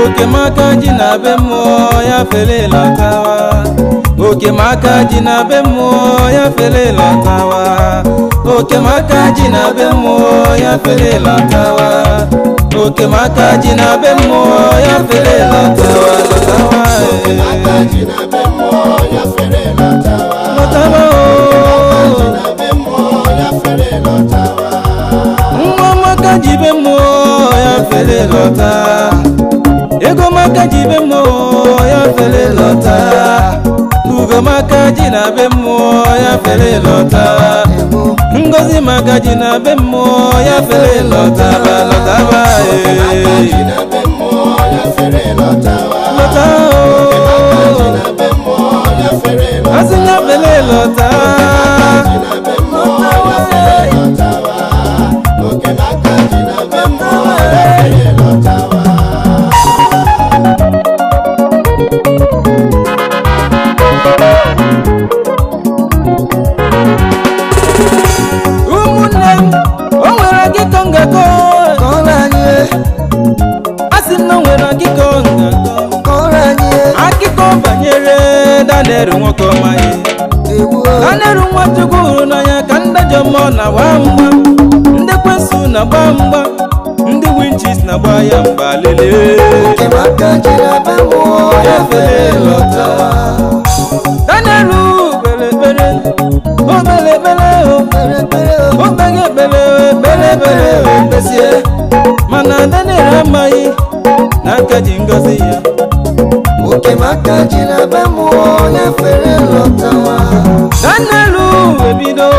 Oke maka ji na be mmụọ ya fele lọtawa. Oke maka ji na be mmụọ ya fele lọtawa. Oke maka ji na be mmụọ ya fele lọtawa. Oke maka ji na be mmụọ ya fele lọtawa lọtawa. Maka ji na be mmụọ ya fele lọtawa. Lọtawa Ji na be mmụọ ya fele lọtawa. nwa maka ji be mmụọ ya fele lọta. Ego maka ji be mmụọ ya fele lọta. Ugo maka ji na be mmụọ ya fele lọta. Ngozi maka ji na be mmụọ ya fele lọta ba lọta ba Maka ji na be mmụọ ya fele lọtawa. lọta Ji na be mmụọ ya fele lọtawa. asị ya fele lọta. Ji na be mmụọ ya fele lọtawa. Oke maka ji na be mmụọ ya fele lọtawa. Ụmụnne m, o nwere akịkọ ngakọ kọrọ anyị. Asị m na o nwere akịkọ ngakọ kọrọ anyị. Akụkọ banyere Daniel nwoke ọmaghị. Daniel Nwachukwu hụrụ n'anya ka ndị ajọ mmụọ na-agba mgba, ndị ekwensu na-agba mgba, ndị winchis na-agba ya mgba lele. Oke maka ji na be mmụọ ya fele lọta. Daniel kpere ekpere, o kpere ekpere, o kpere ekpere, ekpesie, mana Daniel amaghị na aka ji ngọzi ya. Oke maka ji na be mmụọ ya fele lọtawa. Daniel ebido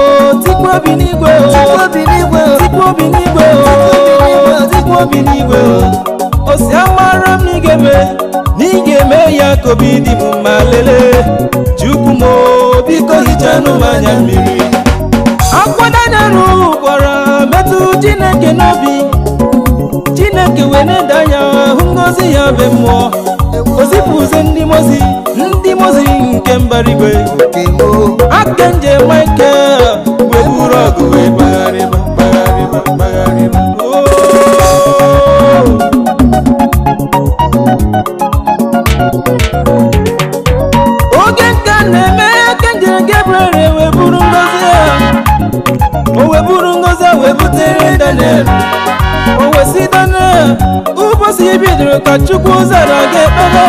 tikwa obi n'igwe, Tikwa obi n'igwe, tikwa obi n'igwe, tikwa obi n'igwe. O si amara m n'igeme ya ka obi dị m mma lele. Chukwu m biko hichanụ m anya mmiri. Akwa Daniel gwara metụ Chineke n'obi. Chineke wee na-ede anya hụ ngozi ya be mmụọ. O zipụzie ndị mozi nke mbara igwe. Akenje Michael wee buru ọgụ wee gbagharịba. Oge nka na-eme Akenje Gabriel wee buru ngozi ya. O wee buru ngozi ya wee butere Daniel. O wee si Daniel, ụbọchị bidoro ka Chukwu zara gị ekpere,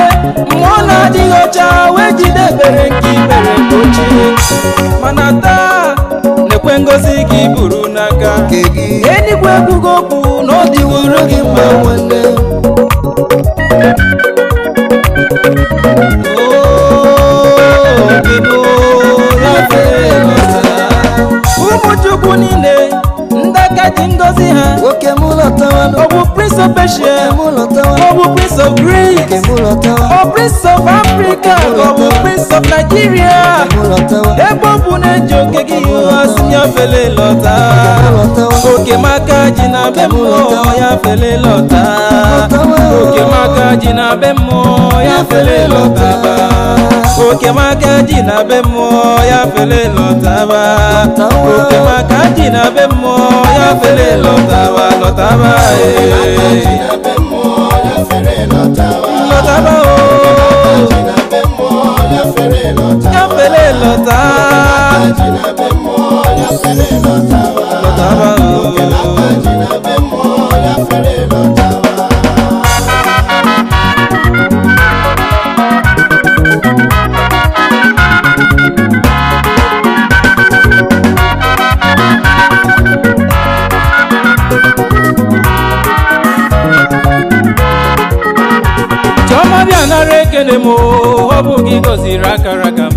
mmụọ na-adịghị ọcha wee jide ekpere nke ikpere ochie. Mana taa na-ekwe ngozi gị buru n'aka. Eluigwe ekwugo okwu na ọ dịworo gị mma nwanne. Ụmụ Chukwu niile ndị aka ji ngozi ha. Oke mụ lọtawa. Ọ bụ Prince of Persia, Mụ lọtawa. ọ bụ Prince of Greece, Oke mụ lọtawa. ọ Prince of Africa, ọ bụ Prince of Nigeria. Mụ lọtawa. Ebe ọ bụ na-eji oke gị asị ya fele lọta. Oke maka ji na be mmụọ ya fele lọta. Oke maka ji na be mmụọ ya fele lọta. Oke maka ji na be mmụọ ya fele lọta. Oke maka ji na be mmụọ ya fele lọta lọta. Maka ji na be mmụọ ya fele lọtawa. Lọta Ji na be mmụọ ya fele lọtawa. ya fele lọta. Ji na be mmụọ ya fele lọtawa. Oke maka ji na be mmụọ ya fele lọtawa. Chioma bịa nara ekele m, ọ bụ gị gọziri akara aka m,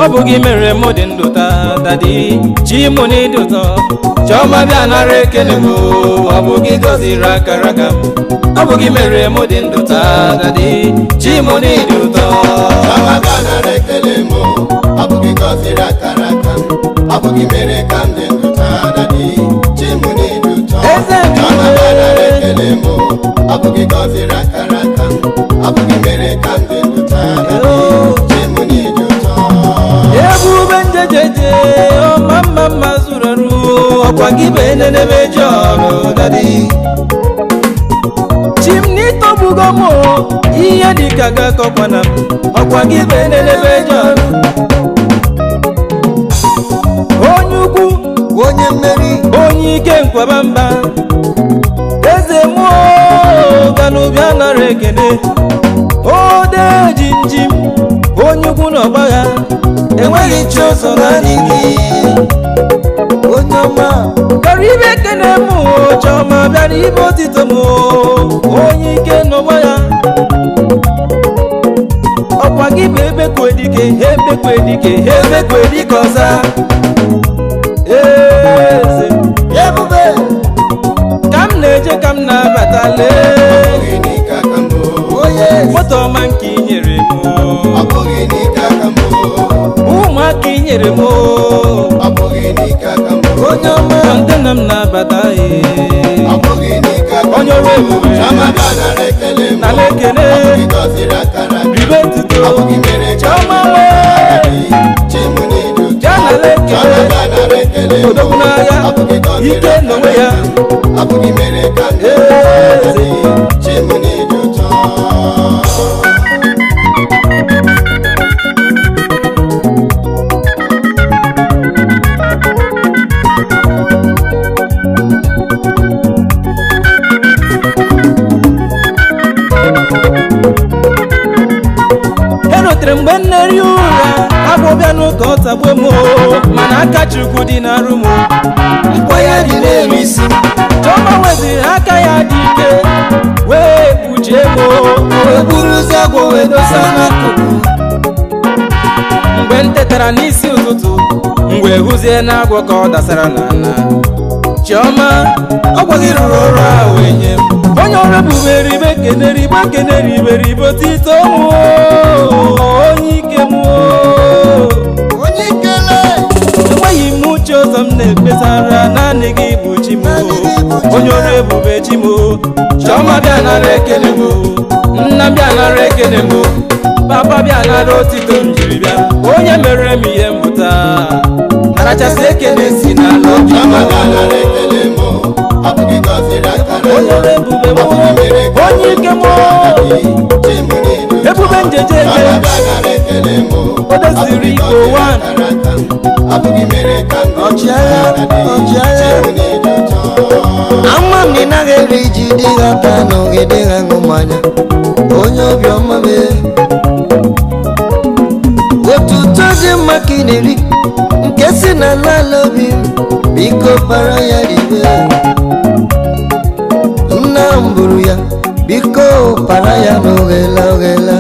ọ bụ gị mere m dị ndụ taa dadi chi m n'ịdị ụtọ. Chioma bịa nara ekele m, ọ bụ gị gọziri akara aka m, ọ bụ gị mere m dị ndụ taa dadi chi m n'ịdị ụtọ. Chioma bịa nara ekele m, ọ bụ gị gọziri akara aka m, ọ bụ gị mere ka m dị ndụ taa dadi chi m n'ịdị ụtọ. Eze m. Chioma bịa nara ekele m, ọ bụ gị gọziri akara aka m, ọ bụ gị mere ka m dị ndụ taa dadị chimụ n'ịdị ụtọ ebube njejeje ọma mma mma zuru arụ ọkwa gị bụ enenebe ji ọrụ dadị chimni tọgbugo m ihe dịka ga-akọkwana m ọkwa gị bụ enenebe ji ọrụ onye ukwu onye mmeri onye ike nkwaba mba eze mmụọ galụbịa nara ekene ode jinjim onye ukwu na ọgbagha enweghị chi ọzọ naanị gị onye ọma bịara ibe ekene m chọma bịara ibe otito m onye ike n'ọgba ya ọkwa gị bụ ebekwedike ebekwedike ọza eze ebube ka m na-eje ka m na-abata lee Ọ bụghị n'ike aka m onye moto ọma nke i nyere m ọ bụghị n'ike aka m ụmụaka i nyere m ọ bụghị n'ike aka m onye ọma kọntena m na-abata ọ bụghị n'ike aka m onye ọrụ ebube Chioma bịa nara ekele m nala ekele ọ bụ gị gọziri akara gị ribe tuto ọ bụ gị mere ka Chioma m wee chimụ n'ịdị ụtọ bịa nala ekele Chioma bịa nara ekele m odogwu n'agha ọ bụ gị gọziri ike n'onwe ya ọ bụ gị mere ka m eze chimụ n'ịdị ụtọ erutere mgbe nneri ụra agbụbịa n'ụka ọ tagbuo m mana aka Chukwu dị n'arụ m mkpọ ya dị n'elu isi Chioma weziri aka ya dị ike wee kpuchie m wee buru ụzọ agwọ wee dosa n'akụkụ mgbe m tetara n'isi ụtụtụ mgbe hụzie na agwọ ka ọ dasara n'ala Chioma ọgwa gị rụrụ ọrụ ahụ enye m onye ọrụ ebube ribe keneribe otito m onye ike m onye ikele enweghị m uche ọzọ m na-ekpesara naanị gị bụ chi m onye ọrụ ebube chi m Chioma bịa nara ekele m nna bịa nara ekele m papa bịa nara otito m jiri bịa onye mere m ihe mbụta narachasị ekele si n'ala obi Chioma bịa nara ekele m ọ bụ gị gọziri akara onye ọrụ ebube m onye ike m chimụ n'ịdị ụtọ ebube njeje Chioma bịa nara ekele m o doziri Igbo wan ọ bụ gị mere ka m ọchịagha chimụ n'ịdị ụtọ ama m na ị naghị eri ji dị ha taa na ogede ha ṅụ mmanya onye obiọma mee otuto dị mma ka ị na-eri nke si n'ala ala obi m biko para ya ribe nna m buru ya biko para ya n'oghela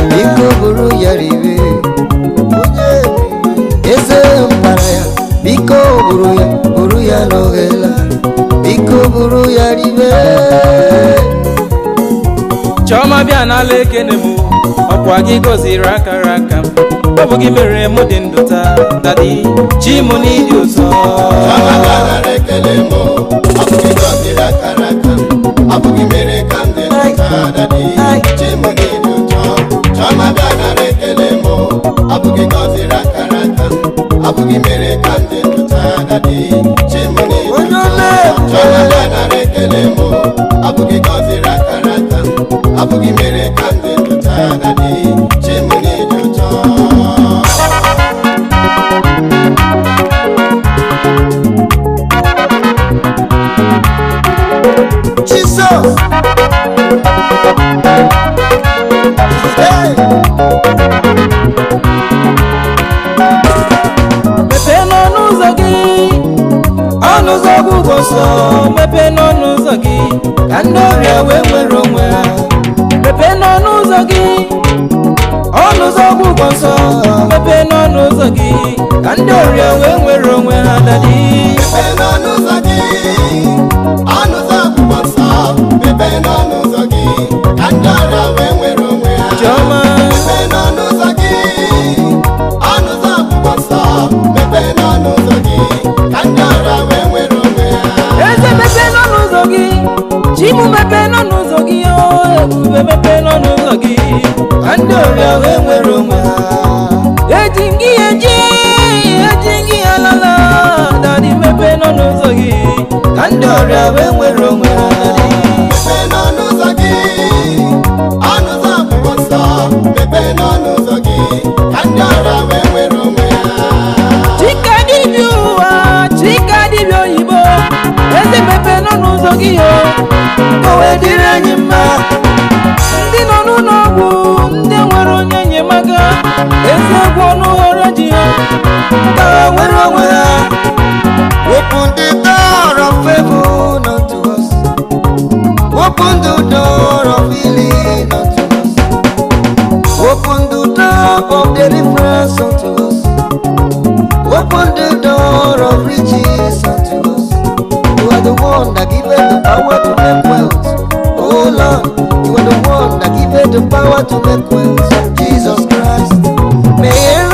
biko buru ya ribe eze m para ya biko buru ya n'oghela biko buru ya ribe Chioma bịa n'ala ekene m ọkwa gị gọziri akara aka m ọ bụ gị mere m dị ndụ taa dadi chi m n'ịdị ụtọ Chioma bịa nara ekele m ọ bụ gị gọziri akara aka m ọ bụ gị mere ka m dị ndụ taa dadị chimụ n'ịdị ụtọ Chioma bịa nara ekele m ọ bụ gị gọziri akara aka m ọ bụ gị mere ka m dị ndụ taa dadị chimụ n'ịdị onye ụtọ ọla Chioma bịa nara ekele m ọ bụ gị gọziri akara aka m ọ bụ gị mere ka m dị ndụ taa dadị chimụ n'ịdị ụtọ Jesus hey. mepee n'ọnụ ụzọ gị ọnụ ụzọ ọgwụgwọ nsọ mepee n'ọnụ ụzọ gị ka ndị ọrịa wee nwere onwe ha mepee n'ọnụ ụzọ gị ọnụ ụzọ ọgwụgwọ nsọ mepee n'ọnụ ụzọ gị ka ndị ọrịa wee nwere onwe ha dadi mepee n'ọnụ ụzọ gị ọnụ ụzọ akwụkwọ nsọ mepee n'ọnụ ụzọ gị ka ndị ọrịa wee nwere onwe ha Chioma mepee n'ọnụ ụzọ gị ọnụ ụzọ akwụkwọ nsọ mepee n'ọnụ ụzọ gị ka ndị ọrịa wee nwere onwe ha eze mepee n'ọnụ ụzọ gị chi m mepee n'ọnụ n'ọnụ ụzọ gị ebube mepee n'ọnụ ụzọ gị ka ndị ọrịa wee nwere onwe ha eji gị alala daddy mepee n'ọnụ ụzọ gị ka ndị ọrịa wee nwere onwe ha mepee n'ọnụ ụzọ gị ọnụ ụzọ akwụkwọ nsọ mepee n'ọnụ ụzọ gị ka ndị ọrịa wee nwere onwe ha chika dibịa ụwa chika dibịa oyibo eze mepee n'ọnụ ụzọ gị ka o wee dịrị anyị mma ndị nọ n'ụlọ ọgwụ ndị nwere onye enyemaka eze egwu ọnụ ghọrọ ji ha ka ha nwere onwe ha Open the door of heaven unto us. Open the door of healing unto us. Open the door of deliverance unto us. Open the door of riches unto us. You are the one that giveth the power to make wealth. Oh Lord, you are the one that giveth the power to make wealth. Jesus Christ. Meghere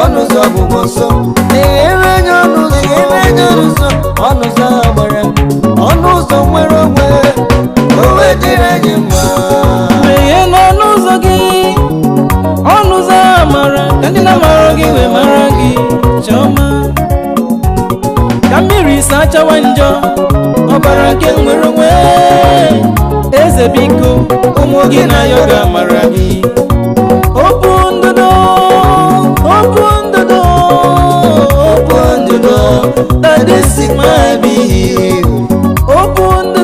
ọnụ ụzọ ọgwụgwọ nsọ meghere anya ọnụ ụzọ agbara ọnụ ụzọ nwere onwe owe dịrị anyị mma meghee n'ọnụ ụzọ gị ọnụ ụzọ amara ka ndị na-amara gị wee mara gị chiọma ka mmiri sachawa njọ ọbara nke nwere onwe eze biko ụmụ gị na ya ga-amara gị open the door that the sick might be healed open the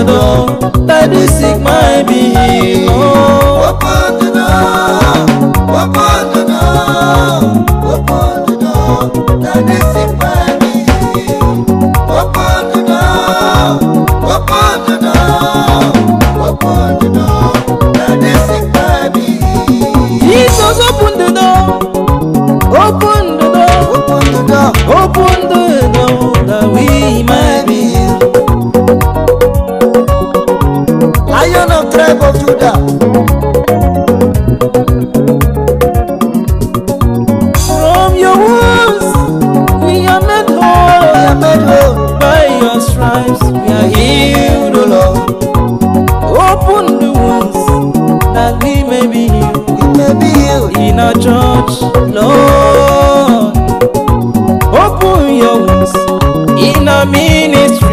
door that the sick might be healed open the door that the sick might be healed open the door that the sick might be healed Jesus open the door that we might be healed Lion of tribe of Judah from your wounds we are made whole by your stripes we are healed O Lord open the wounds that we may be healed in our church Lord open your wounds in our ministry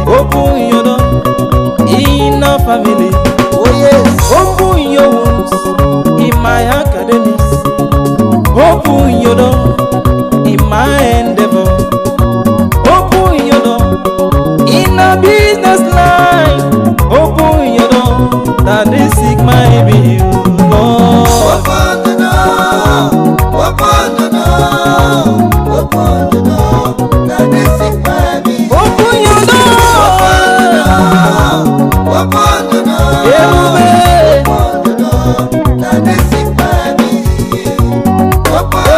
open your door in our family Oh yes open your wounds in my academics open your door in my endeavor open your door in a business line open your door that the sick might be healed Lord open the door that the sick might be healed open your door Ebube that the sick might be healed open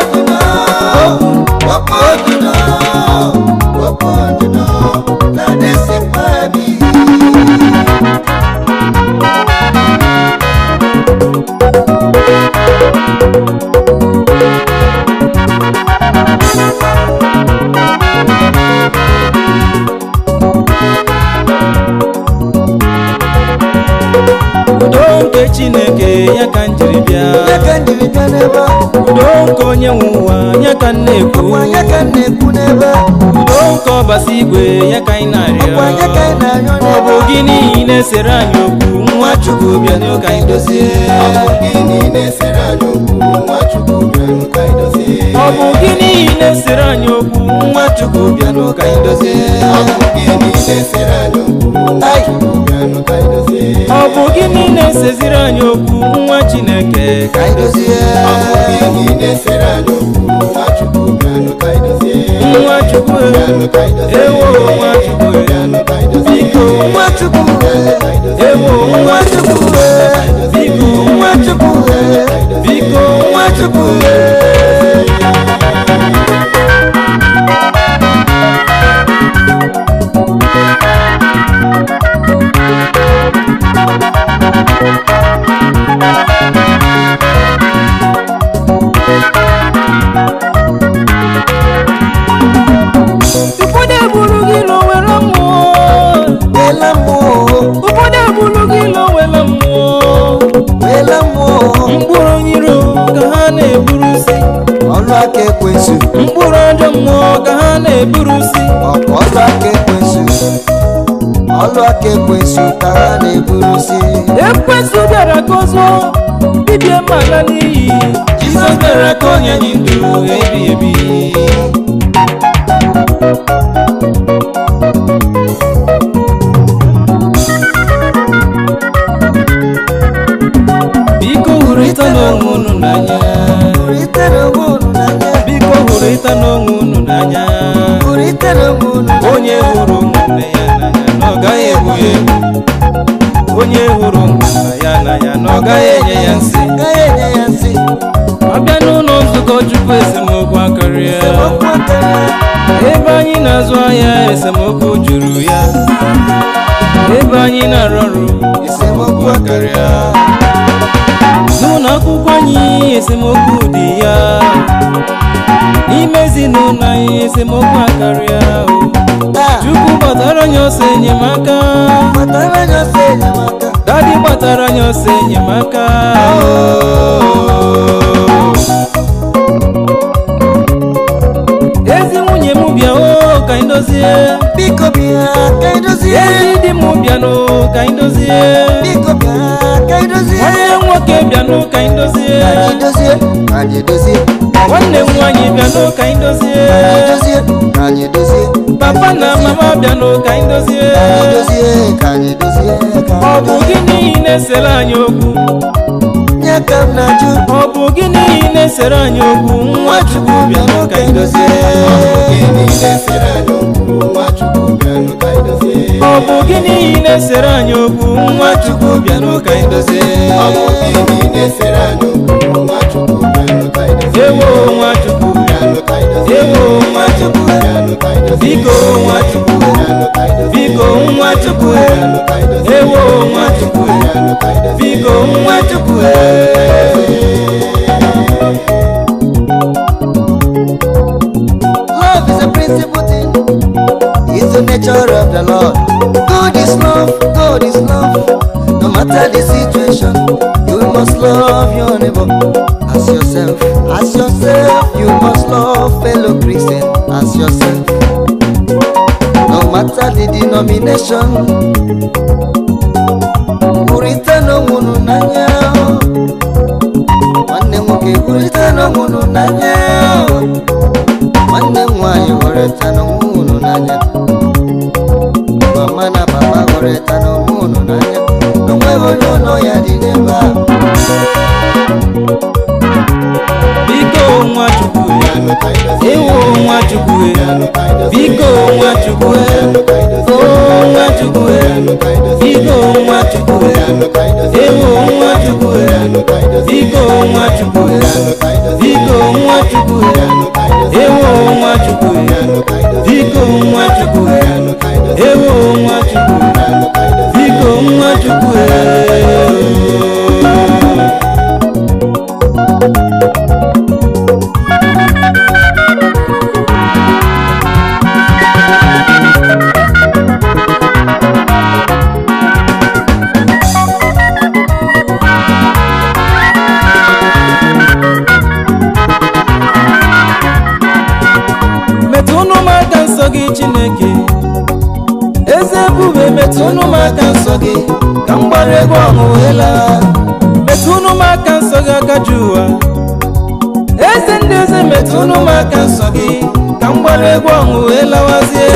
the door that the sick might be udo nke Chineke ya ka njiri bịa n'ebe udo nke onye nwe ụwa ya ka na-ekwu n'ebe udo nke ọbasi igwe ya ka anyị na-arịọ ọ bụ gịnị na-esere anyị okwu nwa Chukwu bịanụ ka anyị dozie ọ bụ gịnị na-esere anyị okwu nwa Chukwu bịanụ ka anyị dozie ọ bụ gịnị na-esere anyị okwu nwa Chukwu bịanụ ka anyị dozie ọ bụ gịnị na-eseziri anyị okwu nwa Chineke ka anyị dozie nwa Chukwu ewo nwa Chukwu biko nwa Chukwu ewo nwa Chukwu biko nwa Chukwu biko nwa Chukwu na-eburusi ọkwa ọlụ aka ekwensu ọlụ aka ekwensu ka ha na-eburusi ekwensu bịara ka ọzọ bibie mala n'iyi Jizọs bịara ka onye anyị ndụ ebi ebi biko hụrịta n'onwe unu n'anya biko hụrịta n'onwe unu n'anya onye hụrụ ụmụnne ya n'anya na ọ gaghị egbu ya egbu onye hụrụ ụmụnna ya n'anya na ọ gaghị enye ya nsị ọbịa n'ụlọ nzukọ Chukwu esemokwu akarịa ebe anyị na-azụ ahịa esemokwu juru ya ebe anyị na-arụ ọrụ esemokwu akarịa n'ụlọ akwụkwọ anyị esemokwu dị ya n'ime ezinụlọ anyị esemokwu akarịa Chukwu gbatara anyị ọsọ enyemaka Daddy gbatara anyị ọsọ enyemaka ezi nwunye m bịa ka anyị dozie biko bịa ka anyị dozie ezi di m bịa ka anyị dozie biko bịa ka anyị dozie nwanne nwoke bịa ka anyị dozie nwanne m nwaanyị bịa ka anyị dozie papa na mama bịa ka anyị dozie ọ bụ gịnị na-esere anyị okwu ọ bụ gịnị na-esere anyị okwu Nwachukwu bịa ka anyị dozie ọ bụ gịnị na-esere anyị okwu Nwachukwu bịa ka anyị dozie ewo Nwachukwu ewo Nwachukwu biko Nwachukwu biko Nwachukwu ewo Nwachukwu biko Nwachukwu Love is a principle thing. It's the nature of the Lord. God is love. God is love. No matter the situation, you must love your neighbor as yourself. As yourself, you must love fellow Christian as yourself. No matter the denomination. Urita no munu nanya. Nwanne nwoke urita no munu nanya. Nwanne nwaanyị hụrịta n'onwe unu n'anya mama na papa hụrịta n'onwe unu n'anya n'onweghị onye ụlọ ya dị n'ebe a biko Nwachukwu ewo Nwachukwu biko Nwachukwu o Nwachukwu biko Nwachukwu ewo Nwachukwu biko Nwachukwu biko Nwachukwu ewo Nwachukwu biko Nwachukwu ewo Nwachukwu biko Nwachukwu metụnụ m aka nsọ gị Chineke eze ebube metụnụ m aka nsọ gị ka m gbara egwu ọṅụ wee laa metụnụ m aka nsọ gị akaja ụwa eze ndị eze metụnụ m aka nsọ gị ka m gbara egwu ọṅụ wee lawazie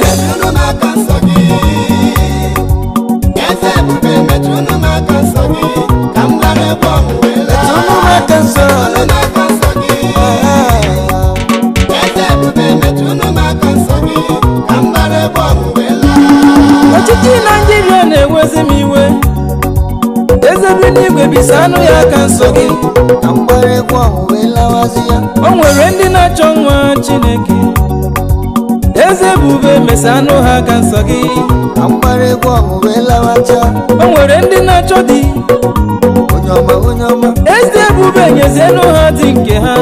metụnụ m aka nsọ gị eze ebube metụnụ m aka nsọ gị ka m gbara egwu ọṅụ wee laa metụnụ m aka nsọ gị eze ebube metụnụ m aka nsọ gị ka m gbara egwu ọṅụ wee laa ọchịchị Naịjirịa na-ewezi m iwe eze bi n'igwe bisa anụ ya aka nsọ gị ka m gbara egwu ọṅụ wee lawazi ya o nwere ndị na-achọ nwa Chineke eze ebube mesa anụ ha aka nsọ gị ka m gbara egwu ọṅụ wee lawacha o nwere ndị na-achọ di onye ọma eze ebube nyezienụ ha dị nke ha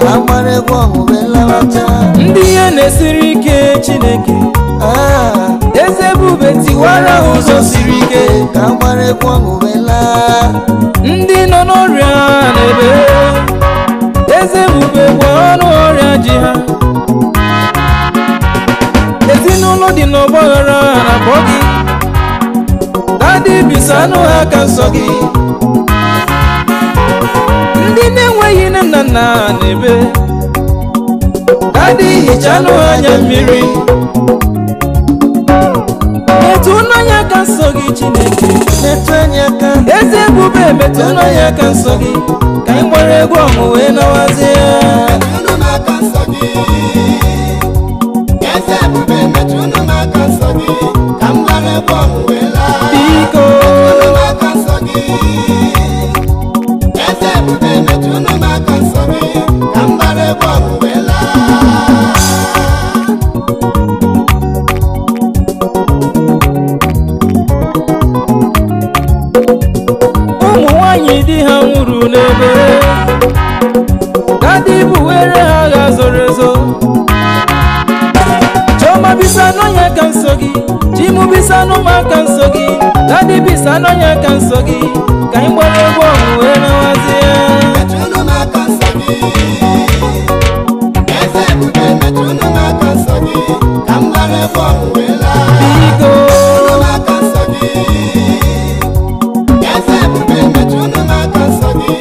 ka ha gbara egwu ọṅụ wee lawacha ndị ihe na-esiri ike Chineke eze ebube tiwara ha ụzọ siri ike ka ha gbara egwu ọṅụ wee laa ndị nọ n'ọrịa na-ebe eze ebube gwọọ ọnụ ọrịa ji ha bisanụ aka nsọ gị. Ndị na-enweghị nne na nna n'ebe, daddy hichanụ anya mmiri. Metụ n'anya aka nsọ gị Chineke, metụ anya aka. eze ebube metụ n'anya aka nsọ gị, ka anyị gbara egwu ọṅụ wee nawazie. metụnụ m aka nsọ gị, eze ebube metụnụ m aka nsọ gị, ka m gbara egwu ọṅụ wee laa. Biko metụnụ m aka nsọ gị, eze ebube metụnụ m aka nsọ gị, ka m gbara egwu ọṅụ wee laa. ụmụ nwanyị di ha nwụrụ n'ebe, daddy bụ were ha agha zoro ezo. Chioma bisa n'ọnya aka nsọ gị, Chimu bisa n'ụmụaka nsọ gị, daddy bisa n'ọnya aka nsọ gị, ka anyị gbara egwu ọṅụ wee nawazie. metụnụ m aka nsọ gị, eze ebube metụnụ m aka nsọ gị, ka m gbara egwu ọṅụ wee laa. Biko metụnụ m aka nsọ gị, eze ebube metụnụ m aka nsọ gị,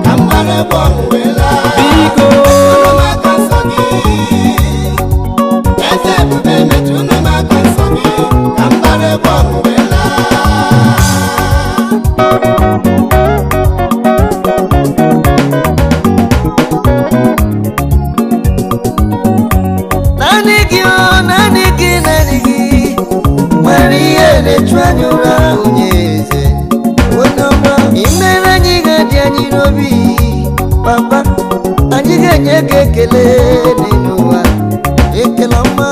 ka m gbara egwu ọṅụ wee laa. biko metụnụ m aka nsọ gị, eze ebube metụnụ m aka nsọ gị, ka m gbara egwu ọṅụ wee laa. Naanị gị o, naanị gị, naanị gị nwere ihe na-echu anyị ụra onye eze. Onye ọma, imere anyị ga-adị anyị n'obi. Papa, anyị ga-enye gị ekele n'elu ụwa. Ekele ọma,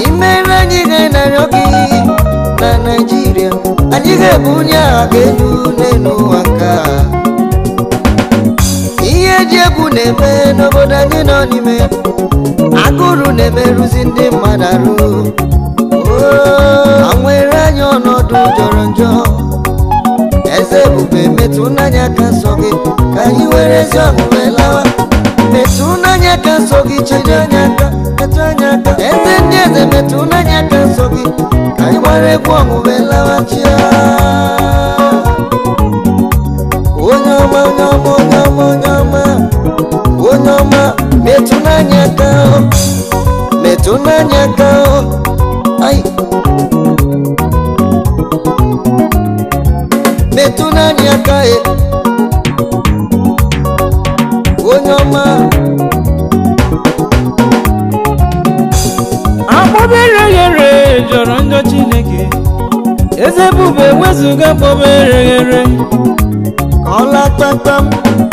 imere anyị ga-anarịọ gị na Naịjirịa. Anyị ga-ebunye aha gị elu n'elu ụwa ka ihe dị egwu na-eme n'obodo anyị nọ n'ime. Agụrụ na-emerụzi ndị mmadụ arụ. Ha nwere anyị ọnọdụ jọrọ njọ. Eze ebube metụ n'anya aka nsọ gị, ka anyị were ezi ọṅụ wee lawa. Metụ n'anya aka nsọ gị, chide anya aka, metụ anya aka. Eze ndị eze metụ n'anya aka nsọ gị, ka anyị gbara egwu ọṅụ wee lawa chia. Onye ọma, onye ọma, onye ọma, onye ọma, onye ọma, metụ n'anya aka, metụ n'anya aka. Ai, metụ n'anya aka. Onye ọma, akpọbere ghere jọrọ njọ Chineke, eze ebube wezụga akpọbere ghere. ọla kpamkpam,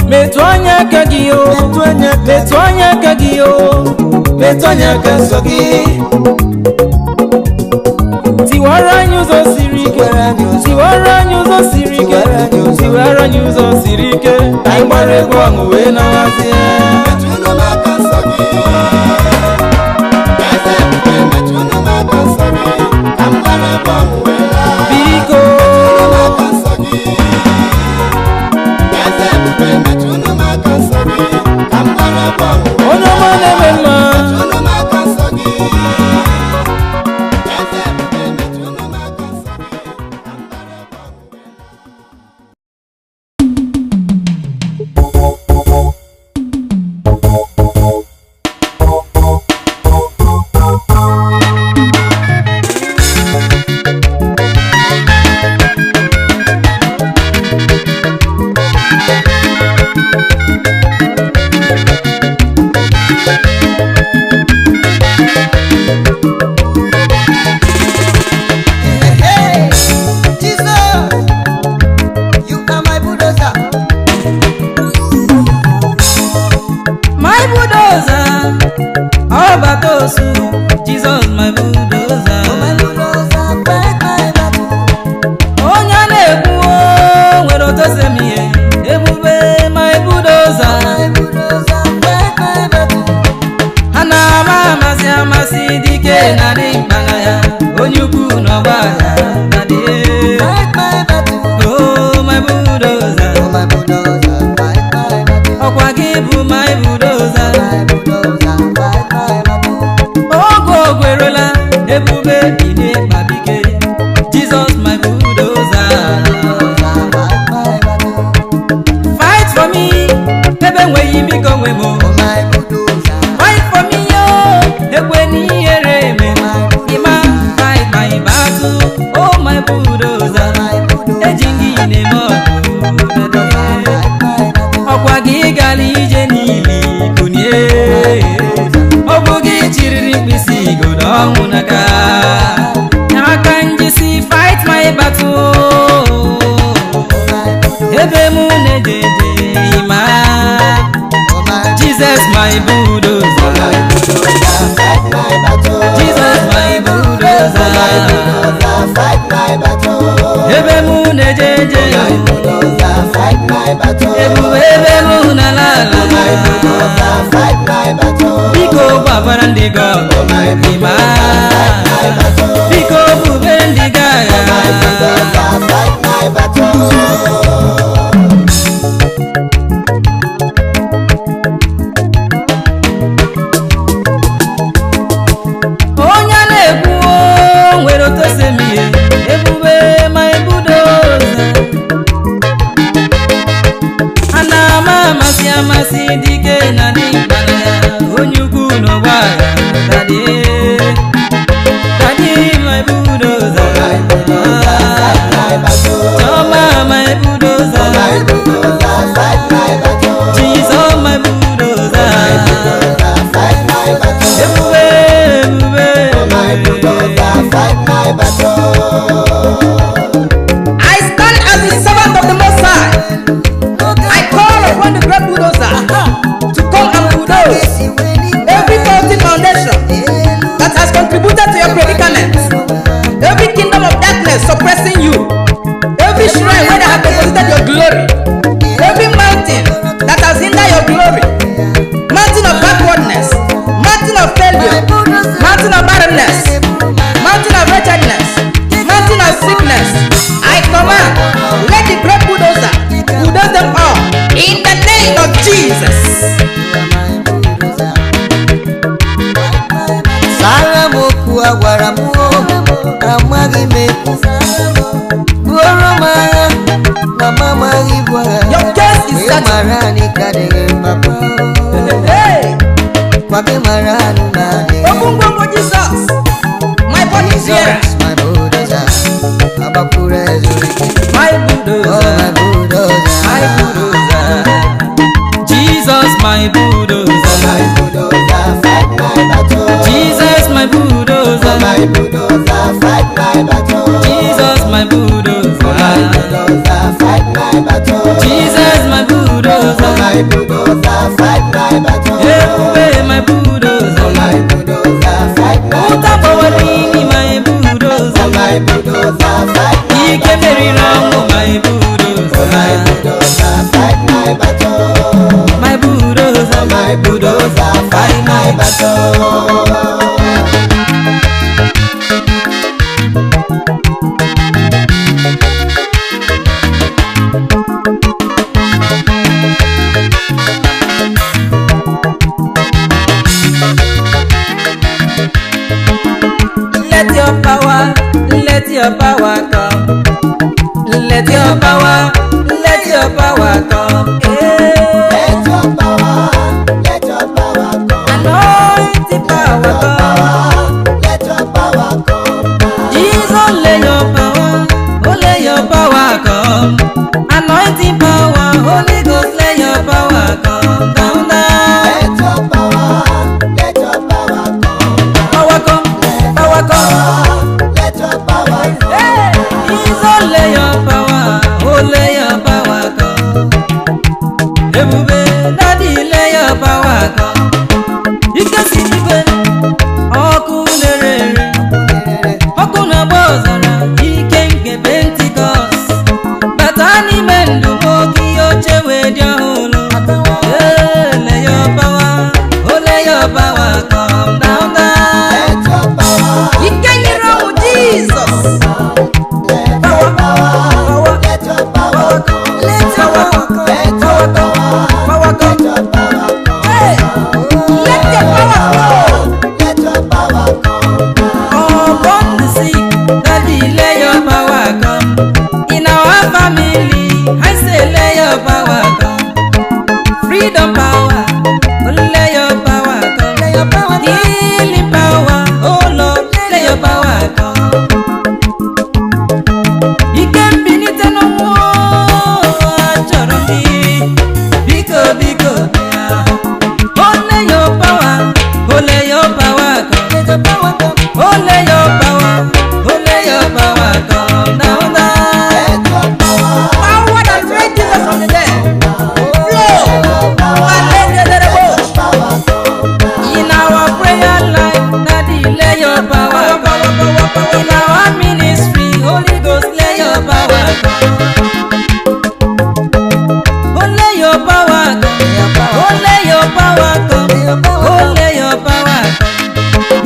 Metụ anya aka gị o, metụ anya aka. metụ anya aka gị o, metụ anya aka nsọ gị. Tiwara anyị ụzọ siri ike, tiwara anyị ụzọ siri ike, tiwara anyị ụzọ siri ike, ka anyị gbara egwu ọṅụ wee nawazie. metụnụ m aka nsọ gị, eze ebube metụnụ m aka nsọ gị, ka m gbara egwu ọṅụ wee laa. Biko metụnụ m aka nsọ gị, eze ebube metụnụ m aka nsọ gị, ka m gbara egwu ọṅụ wee laa. onye ọma na-eme mma, metụnụ m aka nsọ gị, eze ebube metụnụ m aka nsọ gị, ka m gbara egwu ọṅụ wee laa. Hey, Jesus, you are my bulldozer. my bulldozer, Obatosu, Jesus my bulldozer. Oh, my bulldozer, fight my battle. Onye na-ekwu o nwere otose m ihe, ebube my bulldozer. My bulldozer, fight my battle. Ha na-ama amasị amasị dike na dị mkpagha ya, onye ukwu n'ọgba ya na dị. Fight my battle. Oh my bulldozer, Oh, my bulldozer, fight my battle. ọkwa gị bụ my bulldozer. My bulldozer, fight my battle. Oge ogwerola, ebube dị n'ịkpa bike, Jesus my bulldozer. biko nwe mo. Oh my bulldozer. Fight for me yo, ekwe ni ere me. Ima fight my battle, oh my bulldozer. Ejingi ne mo. Okwa gi gali ije nili kunye. Obugi chiriri pisi godo unaka. Nakanjisi fight my battle. Ebe mu ne jeje ima. Jesus my bulldozer. Fight my battle. Jesus my bulldozer. Fight my battle. Ebe mu ne jeje. Fight my battle. Ebe mu na la la. Fight my battle. Biko babara ndigo. Ima. Biko bube ndiga. Fight my battle. Onya na-ekwu nwere otu semie ebube my bulldozer. Ana amasị dike na dị mkpana ya onye ukwu n'ụwa ya daddy my bulldozer. Choma my bulldozer. Jesus my bulldozer. Ebube I stand as the servant of the Most High. I call upon the great bulldozer to come and bulldoze every faulty foundation that has contributed to your predicament, every kingdom of darkness suppressing you, every shrine where they have deposited your glory, every mountain that has hindered your glory, mountain of backwardness, mountain of failure, mountain of barrenness, mountain of wretchedness, mountain of sickness. I command, let the great bulldozer bulldoze them all in the name of Jesus. Salamoku agwaramu amagi meku Boromaya mama igwara. Your case is settled. Marani kadege papa. Hey, Kwake marani nade. Ogungo Jesus, my body is here. My bulldozer. Abakure zuriki. My Oh bulldozer, my bulldozer. my bulldozer. Jesus, my bulldozer. Fight my battle. Jesus, my bulldozer. My bulldozer, fight my battle. Jesus, my bulldozer. Fight my battle. Jesus, my bulldozer. My bulldozer, fight my battle. Ebube, my bulldozer. My bulldozer, fight my Uta bawalini, my bulldozer. My bulldozer, fight my Ike meri rango, my bulldozer. My bulldozer, fight my battle. My bulldozer, My bulldozer, fight my battle. Let your power come. Let your power come. Let your power come. Anointing power come. Let your power come. Jesus, let your power come. Anointing power, Holy Ghost, let your power come down. Let your power come. Power come. Let your power come. Hey, Jesus, let your power, oh, let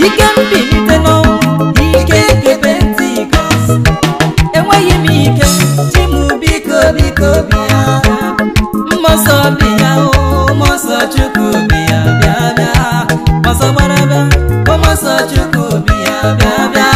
ike mbilite n'ọnwụ, ike nke Pentikọst. Enweghị m ike, chi m biko biko bịa. Mmụọ nsọ bịa, mmụọ nsọ Chukwu bịa bịa bịa. Mmụọ nsọ gbara bịa, mmụọ nsọ Chukwu bịa bịa bịa.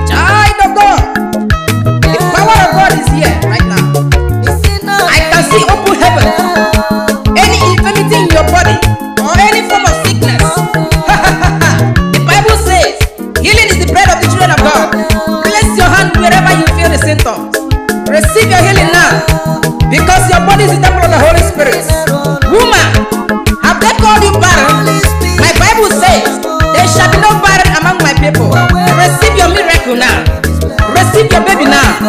Child of God, the power of God is here right now. I can see open heaven. Any infirmity in your body or any form of sickness, the Bible says healing is the bread of the children of God. Place your hand wherever you feel the symptoms. Receive your healing now, because your body is the temple of the Holy Spirit. Woman, have they called you barren? My Bible says there shall be no barren among my people. Receive your miracle now. Receive your baby now.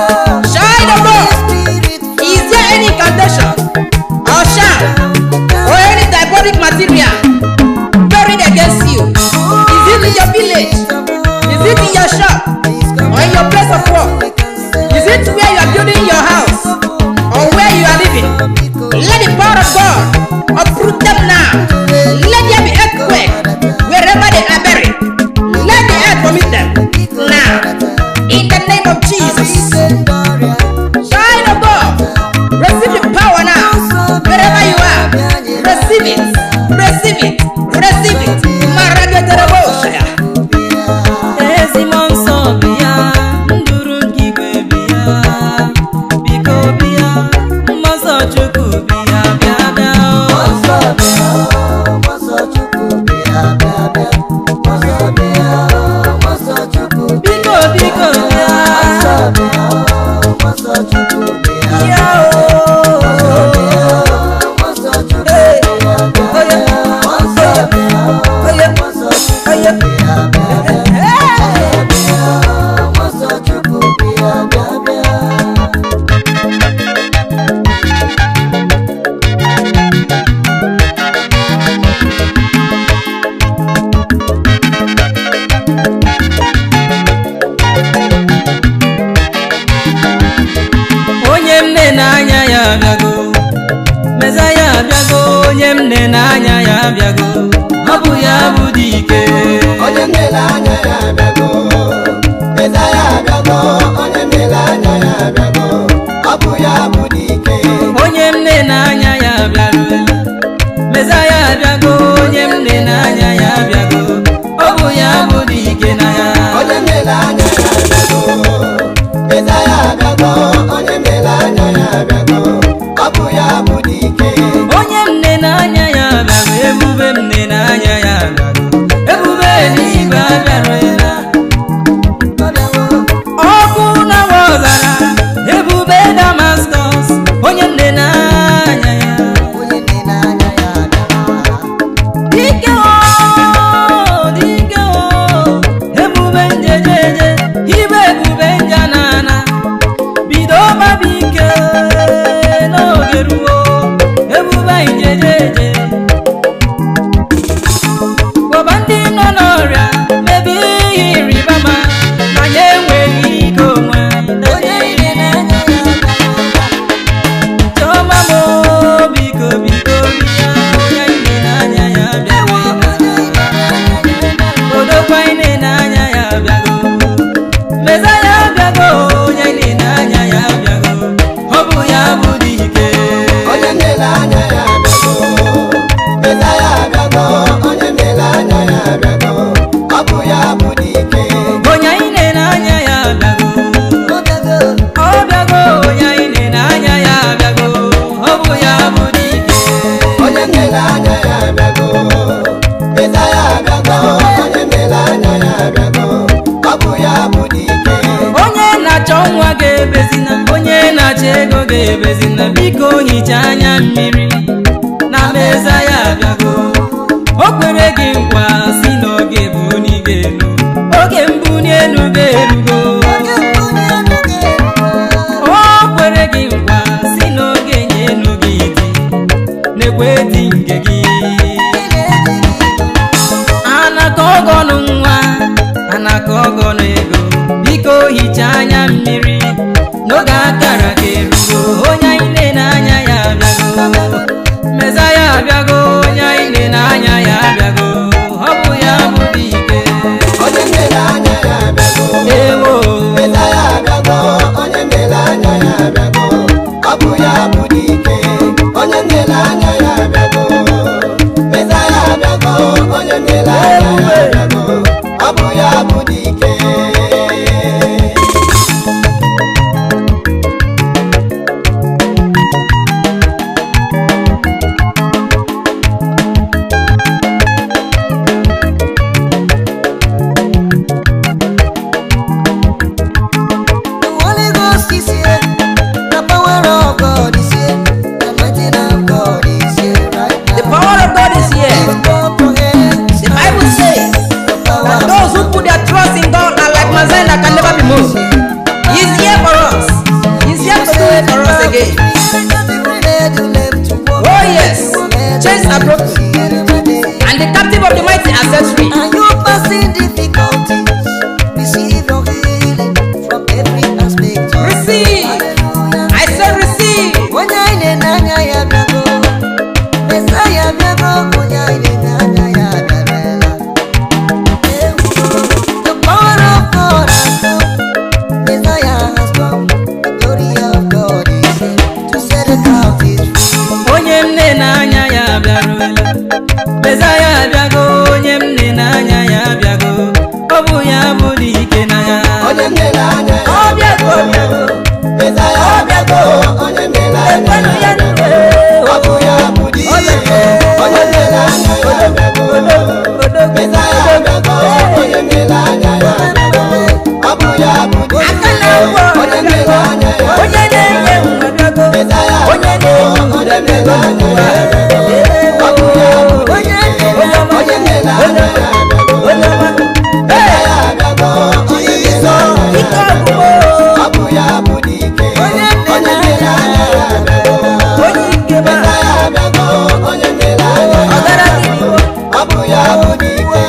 Child of God, is there any incantation or charm or any diabolic material buried against you? Is it in your village? Is it in your shop or in your place of work? Is it where you are building your house or where you are living? Let the power of God uproot them now. Let there be earthquake wherever they are buried. Let the earth vomit them now. In the name of Jesus. Child of God, receive the power now. Wherever you are, receive it. Receive it. Receive it. Maragetereboshaya. ebezina biko hicha anya mmiri na meza ya bịago. O kwere gị nkwa si n'oge bụ n'igelu, oge mbụ n'elu ga-erugo. ọgọnụ ego biko hichaa anya mmiri n'oge akara ka erugo onye anyị na-anya ya abịago Mesaya abịago onye anyị na-anya ya abịago ọ bụ ya bụ dike onye na-anya ya abịago ewo Mesaya abịago onye na-anya ya abịago ọ bụ ya bụ dike onye na-anya ya abịago Mesaya abịago onye na-anya ya abịago ọ bụ ya bụ dike and the captive of the mighty are set free. And you passing difficulties, receive your healing from every aspect. Receive. I said receive. The power of God has come. Messiah has come. The glory of God is here to set the captives free. Onye mne na-anya ya abịaruela. Mesaya abịago onye mne na-anya ya abịago ọ bụ ya bụ dike na ya onye na-anya ya abịago Mesaya abịago onye na-anya ya abịago ọ bụ ya bụ dike onye na-anya ya abịago Mesaya abịago onye na-anya ya abịago ọ bụ ya bụ dike onye na-anya ya onye na-enye abịago Mesaya abịago onye na-anya ya abịago ọ bụ ya bụ dike onye na-anya ya abịago Mesaya abịago onye na-anya ya abịago ọ bụ ya bụ dike onye na-anya ya abịago Mesaya abịago onye na-anya ya abịago ọ bụ ya bụ dike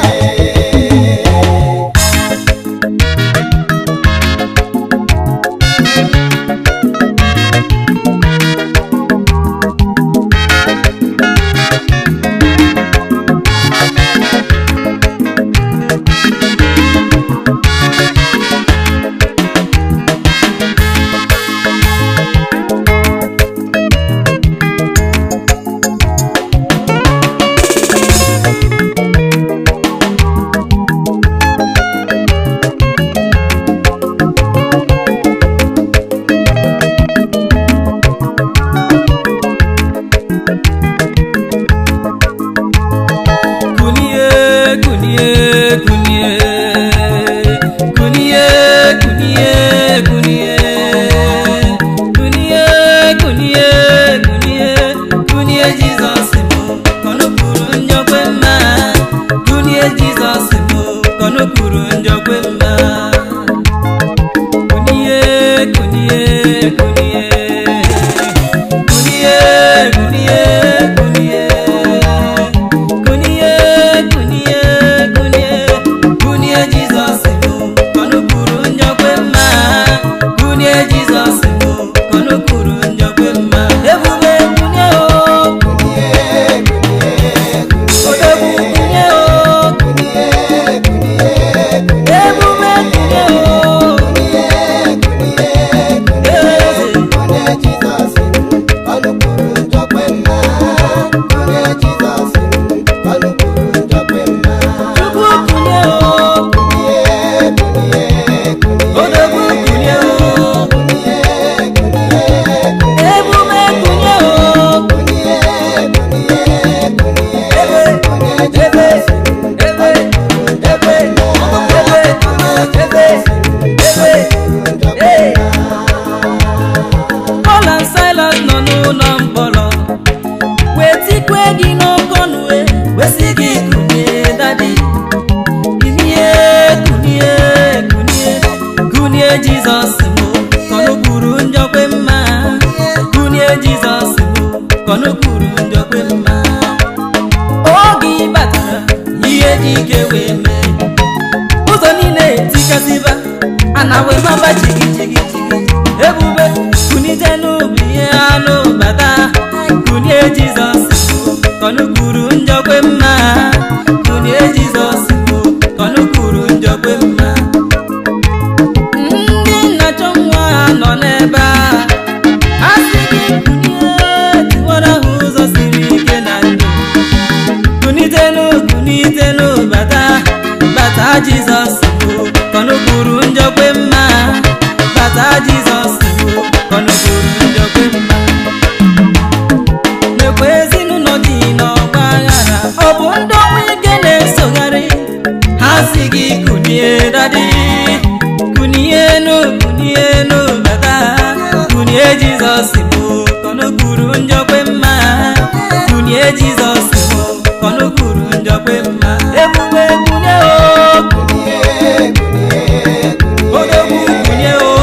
gaziba ana we baba jigi jigi jigi ebube kunite n'ubi anụ bata kunye Jizọs kọnukuru njọkwe mma kunye Jizọs kọnukuru njọkwe mma ndị nnachọ nwa nọ n'ebe a sị gị kunye tiwara ha ụzọ siri ike na ndụ kunitenu bata Jizọs kọnukuru njọkwe mma bata Jizọs kọnukuru njọkwe mma mekwa ezinụlọ dị n'ọgba aghara ọ bụ ndị ọnwụ ike na-esogharị ha si gị kunie dadi kunienu bata kunie Jizọs kọnukuru njọkwe mma kunie Jizọs kọnukuru njọkwe mma ebube kunye o odogwu kunye o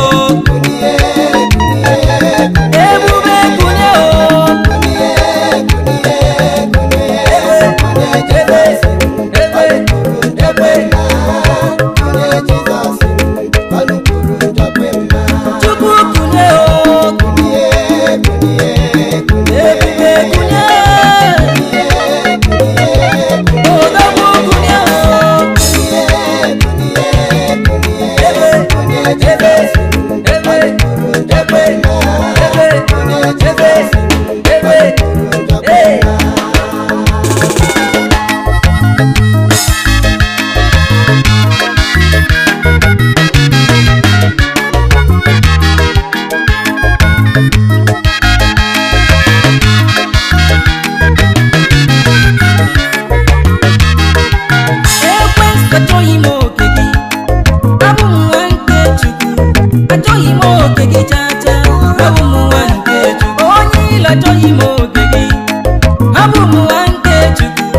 ebube kunye o Chukwu kunye o ebube kunye odogwu kunye o achọghị m oke gị abụ m nwa nke Chukwu achọghị m oke gị chacha abụ m nwa nke Chukwu onye ile achọghị m oke gị abụ m nwa nke Chukwu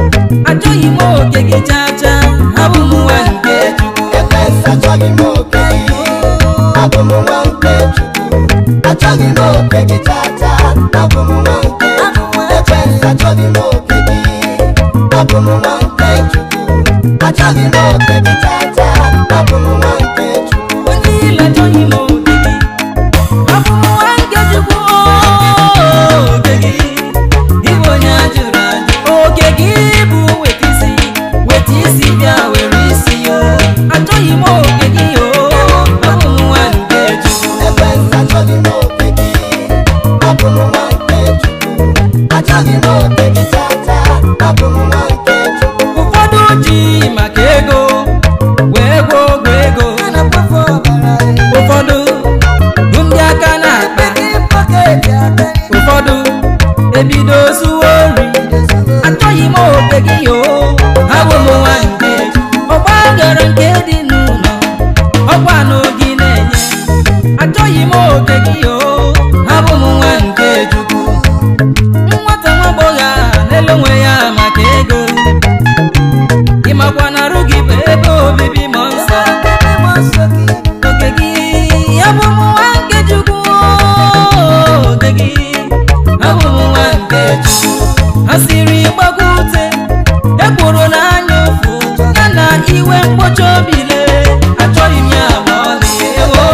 achọghị m oke gị chacha abụ m nwa nke Chukwu achọghị m oke gị abụ m nwa nke Chukwu achọghị m oke gị chacha abụ m nwa nke Chukwu achọghị m oke gị abụ m nwa nke Chukwu achọghị m oke gị chacha abụ m nwa nke Chukwu onye ile achọghị m oke gị abụ m nwa nke Chukwu oke gị ịbụ onye ajụrụ ajụ oke gị bụ weta isi bịa were isi yo achọghị m oke gị yo abụ m nwa nke Chukwu achọghị m oke gị abụ m nwa nke Chukwu achọghị m oke gị chacha abụ m nwa nke Chukwu ụfọdụ ji maka ego wee gwuo ọgwụ ego ụfọdụ bụ ndị aka na-akpa ụfọdụ ebido zuo ori achọghị m oke gị yo abụ m nwa nke ọgba gara nke dị n'ụlọ ọgwa n'ogi na-enye achọghị m oke gị yo abụ m nwa nke Chukwu nwata nwa agbọghọ n'elu onwe ya maka ego ịmakwa na arụ gị bụ ebe obibi ma nsọ oke gị abụ m nwa nke Chukwu oke gị abụ m nwa nke Chukwu ha siri gbagute ekwuru n'anya ụfụ ya na iwe mkpocha obile achọghị m ya ma ọlị ewo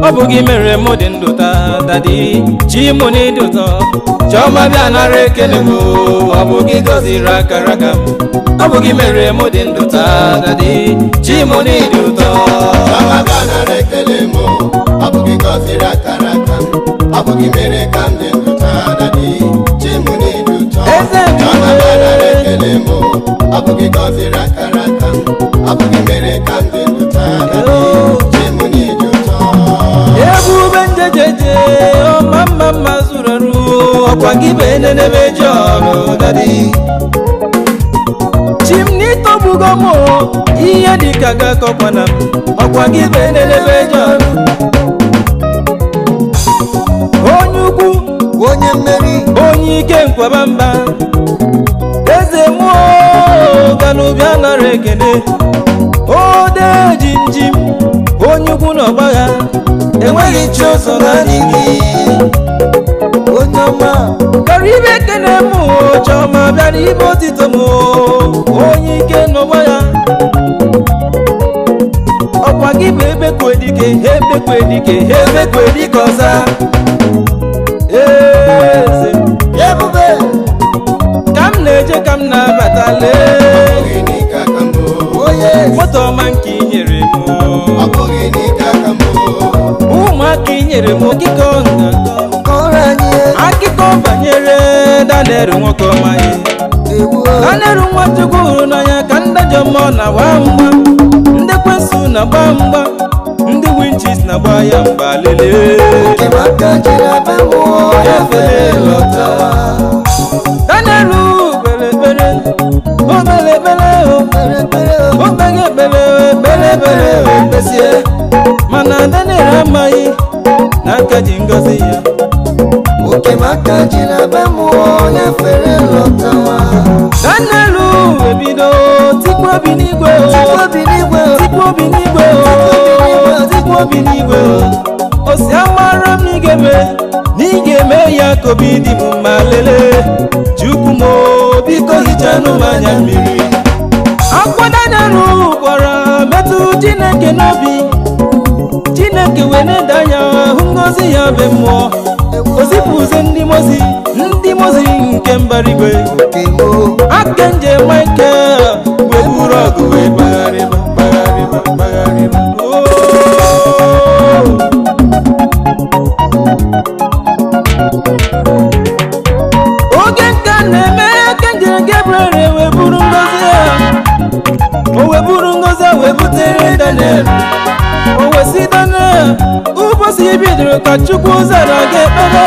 ọ bụ gị mere mụ dị ndụ taa dadi chi mụ n'ịdị ụtọ Chioma bịa nara ekele m ọ bụ gị gọziri akara aka m ọ bụ gị mere mụ dị ndụ taa dadi chi mụ n'ịdị ụtọ Chioma bịa nara ekele m ọ bụ gị gọziri akara aka m ọ bụ gị mere ka m dị ndụ taa dadi chi mụ n'ịdị ụtọ Chioma bịa nara ekele m ọ bụ gị gọziri akara aka m ọ bụ gị mere ka m dị ndụ taa dadi chi mụ n'ịdị ụtọ ebube njejeje ọma mma mma zuru arụ ọkwa gị bụ enenebe ji ọrụ dadi chimnitọgbugo m ihe dịka gakọkwana m ọkwa gị bụ enenebe ji ọrụ onye ukwu onye mmeri onye ike nkwaba mba eze mmụọ galụbịa nara ekele ode jinjim onye ukwu na ọgbagha enweghị chi ọzọ naanị gị onye ọma bịara ibe ekele m Chioma bịara ibe otito m onye ike n'ọgba ya ọkwa gị bụ ebekwedike ebekwedike ọza eze ebube ka m na-eje ka m na-abata lee Ọ bụghị n'ike aka m onye moto ọma nke i nyere m ọ bụghị n'ike aka m ụmụaka i nyere m okike nga kọrọ anyị akụkọ banyere Daniel nwoke ọma ya egwu Daniel Nwachukwu hụrụ n'anya ka ndajọ mmụọ na-agba mgba ndị kwensu na-agba mgba ndị winchis na-agba ya mgba lelee kemaka jiri abe mmụọ ya fere lọta Daniel kpere ekpere o mere ekpere o meghị ekpere ekpesie mana Daniel amaghị na aka ji ngọzi ya okemaka jiri abe mmụọ ya fere lọta Daniel ebido tikwa obi n'igwe tikwa obi n'igwe o si amara m n'ige-eme ya ka obi dị m mma lelee Chukwu m biko hichanụ m anya mmiri akwa Daniel gwara metụ Chineke n'obi Chineke wee na-ede anya hụ ngọzi ya be mmụọ o zipụzi ndị mozi nke mbara igwe aka nje Michael wee buru ọgụ wee gbagharịba oge nka na-eme aka nje Gabriel wee buru ngọzi ya wee butere Daniel o wesi Daniel ụbọchị bidoro ka Chukwu zara gị ekpere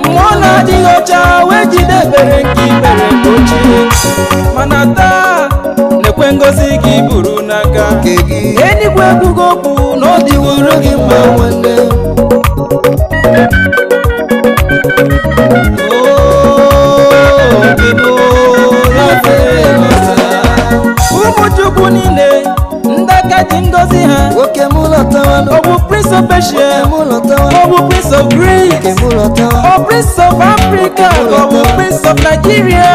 mmụọ na-adịghị ọcha wee jide ekpere nke ikpere ochie mana taa na-ekwe ngọzi gị buru n'aka eluigwe ekwugo okwu na ọ dịworo gị mma nwanne ụmụ Chukwu niile ndị aka ji ngọzi ha oke mụ lọtawa ọ bụ Prince of Persia ọ bụ Prince of Greece ọ Prince of Africa ọ bụ Prince of Nigeria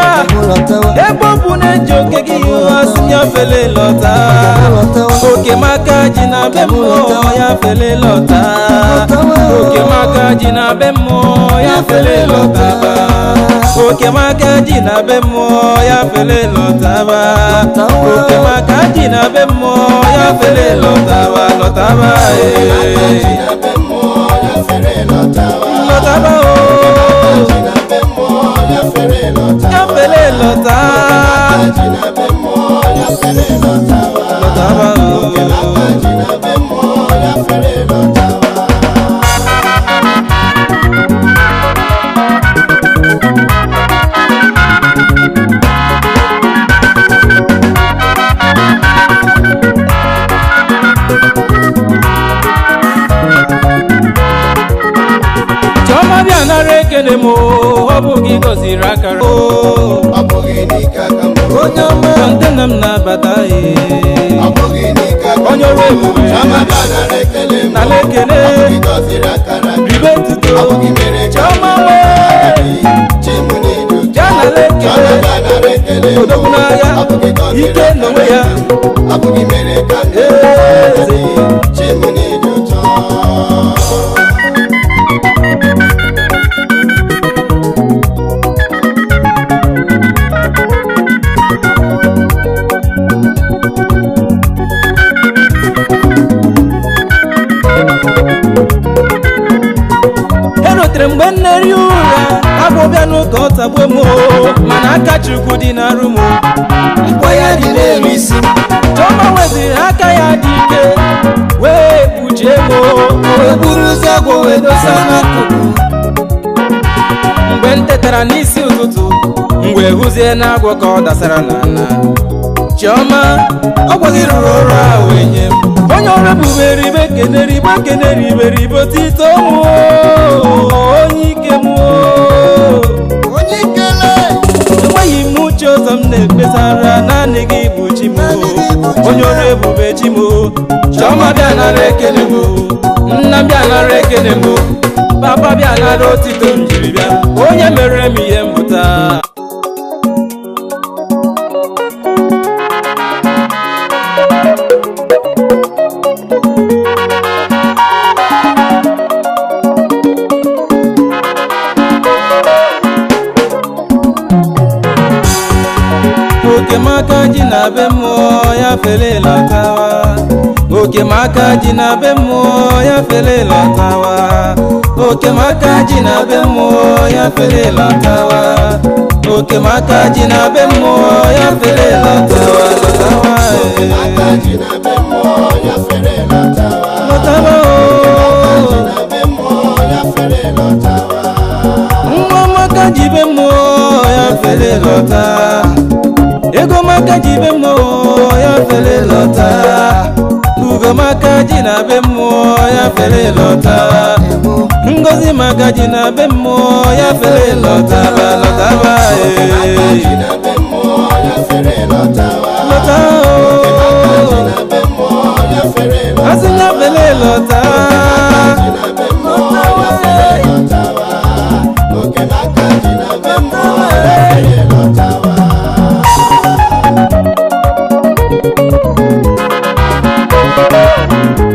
ebe ọ bụ na-eji oke gị asị ya fele lọta oke maka ji na be mmụọ ya fele lọta oke maka ji na be mmụọ ya fele lọta oke maka ji na be mmụọ ya fele lọtaba oke maka ji na be mmụọ ya fele lọtaba lọtaba lọtaba o ya fele lọta lọtaba o Chioma bịa nara ekele m ọ bụ gị gọziri akara Ọ bụghị n'ike aka m onye ọma kọntena m na-abata Ọ bụghị n'ike aka m onye ọrụ ebube Chioma bịa nara ekele m nara ekele Ọ bụ gị gọziri akara aka ribe tuto Ọ bụ gị mere ka Chioma m wee chi m n'ịdị ụtọ bịa nara Chioma ekele bịa nara ekele m odogwu n'agha Ọ bụ gị gọziri ike n'onwe ya Ọ bụ gị mere ka m eze chi m n'ịdị ụtọ rutere mgbe nneri ụra agbụbịa n'ụka ọ tagbuo m mana aka Chukwu dị n'arụ m mkpọ ya dị n'elu isi Chioma weziri aka ya dị ike wee kpuchie m wee buru ụzọ agwọ wee dosa n'akụkụ mgbe m tetara n'isi ụtụtụ m wee hụzie na agwọ ka ọ dasara n'ala Chioma ọgwọ gị rụrụ ọrụ a wee nye m onye ọrụ ebube ribe keneribe otito m onye ike m onye ikele enweghị m uche ọzọ m na-ekpesara naanị gị bụ chi m onye ọrụ ebube chi m Chioma bịa nara ekele m nna bịa nara ekele m papa bịa nara otito m jiri bịa onye mere m ihe mbụta Okemaka ji na be mmụọ ya fele lọtawa Okemaka ji na be mmụọ ya fele lọtawa Okemaka ji na be mmụọ ya fele lọtawa Okemaka ji na be mmụọ ya fele lọtawa Okemaka ji na be mmụọ ya fere lọtawa lọtawa ji na be mmụọ ya fere lọtawa Nwa maka ji be mmụọ ya fele lọta Ego maka ji be mmụọ ya fele lọta Ugo maka ji na be mmụọ ya fele lọta Ngozi maka ji na be mmụọ ya fele lọta lọtaba Okemaka ji na be mmụọ ya fere lọtawa lọta ji na be mmụọ ya fere lọtawa Asị ya fele lọta ji na be mmụọ ya fere lọtawa Okemaka ji na be mmụọ ya fere lọtawa Thank you.